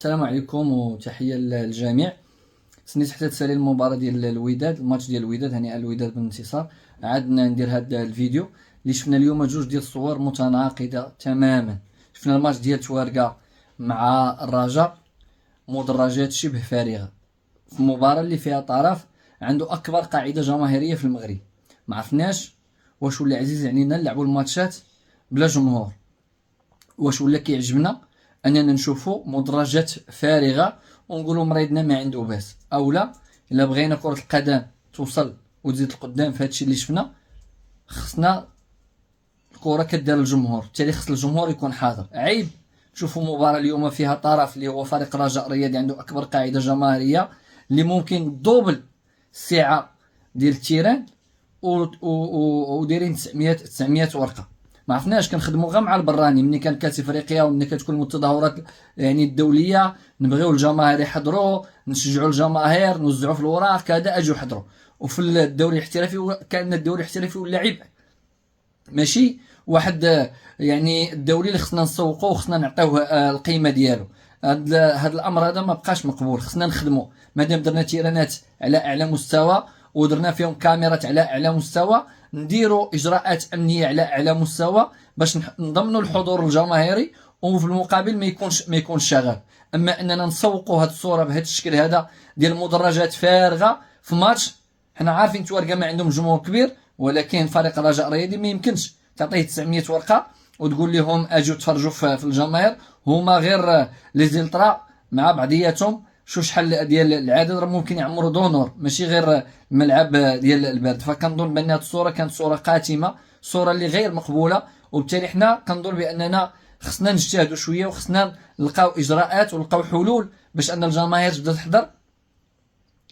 السلام عليكم وتحية للجميع. سنيت حتى تسالي المباراة ديال الوداد، الماتش ديال الوداد، هنيئا الوداد بالانتصار. عادنا ندير هذا الفيديو اللي شفنا اليوم جوج ديال الصور متناقضة تماما. شفنا الماتش ديال توارقة مع الرجاء، مدرجات شبه فارغة في مباراة اللي فيها طرف عنده أكبر قاعدة جماهيرية في المغرب. ما عرفناش واش ولا عزيز علينا نلعبوا الماتشات بلا جمهور، واش ولا كيعجبنا اننا نشوفوا مدرجات فارغه ونقولوا مريضنا ما عنده باس، او لا الا بغينا كره القدم توصل وتزيد القدام في هادشي اللي شفنا خصنا الكره كدار الجمهور، بالتالي خص الجمهور يكون حاضر. عيب نشوفوا مباراه اليوم فيها طرف اللي هو فريق رجاء رياضي عنده اكبر قاعده جماهيريه اللي ممكن دوبل السعه ديال التيران ودايرين 900 ورقه. ما عرفناش كنخدموا غير مع البراني ملي كان كاس افريقيا وملي كتكون التظاهرات يعني الدوليه، نبغيو الجماهير يحضروا، نشجعوا الجماهير، نوزعوا في الوراق كذا، اجوا حضروا. وفي الدوري الاحترافي كان الدوري الاحترافي ولا عيب، ماشي واحد يعني الدوري اللي خصنا نسوقوه وخصنا نعطيوه القيمه ديالو. هذا الامر هذا ما بقاش مقبول. خصنا نخدموا مادام درنا تيرانات على اعلى مستوى ودرنا فيهم كاميرات على اعلى مستوى، نديروا اجراءات امنيه على اعلى مستوى باش نضمنوا الحضور الجماهيري، وفي المقابل ما يكونش شغب. اما اننا نسوقوا هذه الصوره بهذا الشكل هذا ديال مدرجات فارغه في ماتش، حنا عارفين توارقه ما عندهم جمهور كبير، ولكن فريق الرجاء الرياضي ما يمكنش تعطيه 900 ورقه وتقول لهم اجوا تفرجوا في الجماهير. هما غير لي زيلترا مع بعضياتهم شو شحال ديال العدد راه ممكن يعمروا دونور، ماشي غير الملعب ديال البرد. فكنظن بان هذه الصوره كانت صوره قاتمه، صوره اللي غير مقبوله، وبالتالي حنا كنظن باننا خصنا نجتهدوا شويه وخصنا نلقاو اجراءات ونلقاو حلول باش ان الجماهير تبدا تحضر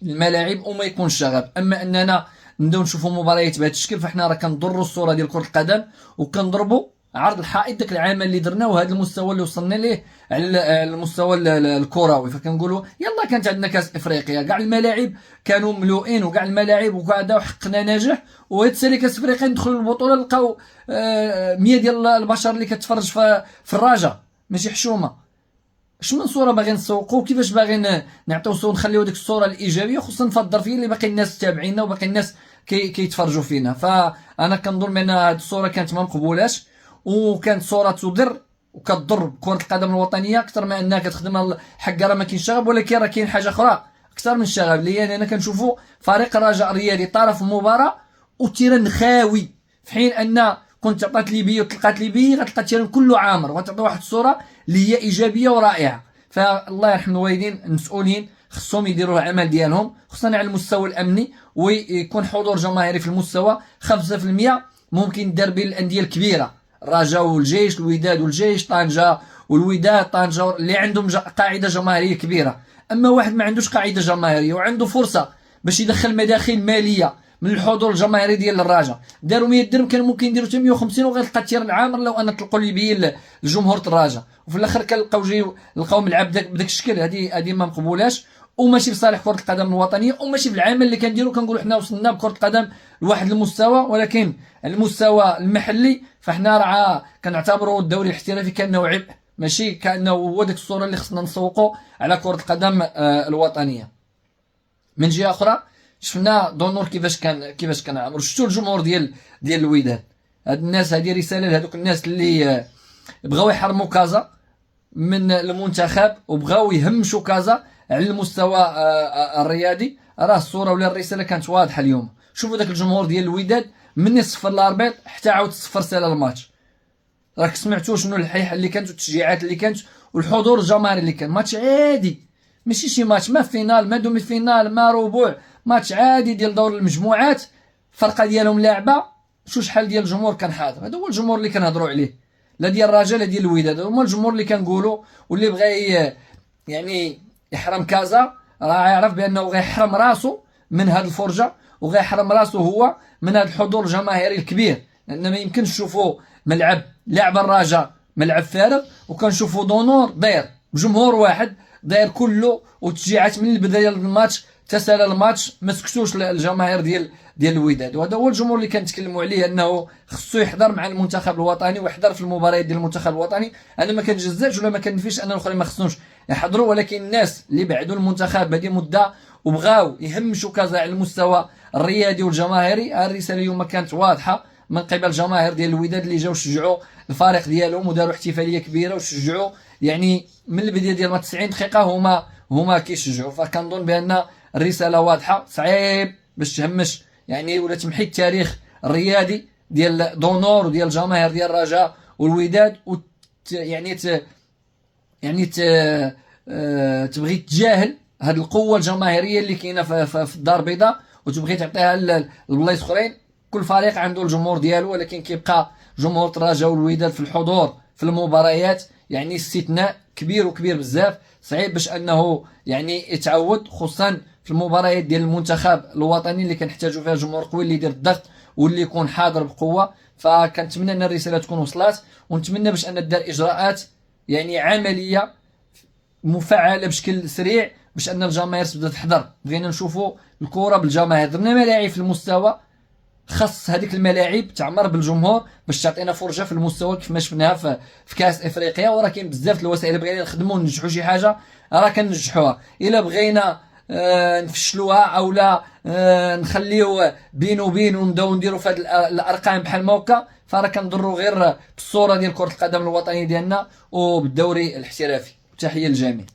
الملاعب وما يكونش شغب. اما اننا نبداو نشوفوا مباريات بهذا الشكل فاحنا راه كنضروا الصوره ديال كره القدم وكنضربوا عرض الحائط داك العمل اللي درناه وهذا المستوى اللي وصلنا ليه على المستوى الكروي. فكنقولوا يلا كانت عندنا كاس افريقيا، كاع الملاعب كانوا ملوئين وكاع الملاعب وكذا وحققنا نجاح، وهاد السنه كاس افريقيا ندخلوا البطوله نلقاو 100 ديال البشر اللي كتفرج في الرجاء، ماشي حشومه. اش من صوره باغي نسوقوا، كيفاش باغي نعطيو صوره نخليو ديك الصوره الايجابيه، خصنا نفضل فيه اللي باقي الناس تابعينا وباقي الناس كيتفرجوا فينا. فانا كنظن بان هذه الصوره كانت ما مقبولاش، وكانت صوره تضر وكتضر كره القدم الوطنيه اكثر ما انها كتخدم حق راه ما كاينش شغب، ولكن راه كاين حاجه اخرى اكثر من الشغب اللي هي انا كنشوفوا فريق الرجاء الرياضي طرف المباراه والتيران خاوي، في حين ان كنت عطات ليبيه وطلقات ليبيه غتلقى التيران كله عامر، وغتعطي واحد الصوره اللي هي ايجابيه ورائعه. فالله يرحم الوالدين المسؤولين خصهم يديروا العمل ديالهم، خصوصا على المستوى الامني، ويكون حضور جماهيري في المستوى 5% ممكن دار بين الانديه الكبيره، الرجاء والجيش، الوداد والجيش، طنجه والوداد، طنجه اللي عندهم قاعده جماهيريه كبيره. اما واحد ما عندوش قاعده جماهيريه وعنده فرصه باش يدخل مداخيل ماليه من الحضور الجماهيري ديال الرجاء، داروا 100 درهم كان ممكن يديروا حتى 150 وغتلقى التيران عامر لو ان طلقوا ليبيين لجمهور الرجاء، وفي الاخر كنلقاو لقاو ملعب بداك الشكل. هذه ما مقبولاش وماشي في صالح كره القدم الوطنيه وماشي في العمل اللي كنديروا. كنقولوا حنا وصلنا بكره القدم لواحد المستوى، ولكن المستوى المحلي فاحنا راه كنعتبروا الدوري الاحترافي كانه عبء، ماشي كانه هو ديك الصوره اللي خصنا نسوقوا على كره القدم الوطنيه. من جهه اخرى شفنا دونور كيفاش كان عامر. شفتوا الجمهور ديال الوداد، هاد الناس، هذه رساله لهذوك الناس اللي بغاو يحرموا كازا من المنتخب وبغاو يهمشوا كازا على المستوى الرياضي. راه الصوره ولا الرساله كانت واضحه اليوم. شوفوا داك الجمهور ديال الوداد من صفر الاربيط حتى عاود صفر سالا الماتش، راك سمعتوا شنو الحيحه اللي كانت والتشجيعات اللي كانت والحضور الجماهيري اللي كان. ماتش عادي، ماشي شي ماتش ما فينال ما دومي فينال ما ربوع، ماتش عادي ديال دور المجموعات، فرقه ديالهم لاعبه. شحال ديال الجمهور كان حاضر، هذا هو الجمهور اللي كنهضروا عليه، لا ديال الرجاء لا ديال الوداد. هما الجمهور اللي كنقولوا، واللي بغى يعني يحرم كازا راه يعرف بانه غيحرم راسو من هذه الفرجه وغيحرم راسو هو من هذا الحضور الجماهيري الكبير، لان ما يمكنش نشوفوا ملعب لاعب الرجاء ملعب فارغ وكنشوفوا دونور داير بجمهور واحد داير كله وتشجيعات من البدايه للماتش تسال الماتش، ما سكتوش الجماهير ديال الوداد. وهذا هو الجمهور اللي كنتكلموا عليه، انه خصو يحضر مع المنتخب الوطني ويحضر في المباريات ديال المنتخب الوطني. انا ما كنجزاش ولا ما كنفيش ان الاخرين ما خصنوش، يحضروا، ولكن الناس اللي بعدوا المنتخب هذه مده وبغاو يهمشوا كازا على المستوى الرياضي والجماهيري، الرساله اليوم كانت واضحه من قبل الجماهير ديال الوداد اللي جاو شجعوا الفريق ديالهم وداروا احتفاليه كبيره وشجعوا، يعني من البدايه ديال 90 دقيقه هما كيشجعوا. فكنظن بان الرساله واضحه. صعيب باش تهمش يعني ولا تمحي التاريخ الرياضي ديال دونور وديال الجماهير ديال الرجاء والوداد تبغي تجاهل هذه القوه الجماهيريه اللي كاينه في الدار البيضاء وتبغي تعطيها لبلايص اخرين. كل فريق عنده الجمهور ديالو، ولكن كيبقى جمهور الرجاء والوداد في الحضور في المباريات يعني استثناء كبير وكبير بزاف. صعيب باش انه يعني يتعود، خصوصا في المباريات ديال المنتخب الوطني اللي كنحتاجوا فيها جمهور قوي اللي يدير الضغط واللي يكون حاضر بقوه. فكنتمنى ان الرساله تكون وصلات، ونتمنى باش ان دار اجراءات يعني عمليه مفعله بشكل سريع باش ان الجماهير تبدا تحضر. بغينا نشوفوا الكره بالجماهير، درنا ملاعب في المستوى، خاص هذيك الملاعب تعمر بالجمهور باش تعطينا فرجه في المستوى كيف ما شفناها في كاس افريقيا. وراه كاين بزاف الوسائل، بغينا نخدموا وننجحوا شي حاجه راه كنجحوها. الا بغينا نفشلوها او لا نخليو بين وبين ونبداو نديروا في هذه الارقام بحال ما هكا، فراه كنضروا غير بالصوره ديال كره القدم الوطنيه ديالنا وبالدوري الاحترافي. تحيه للجميع.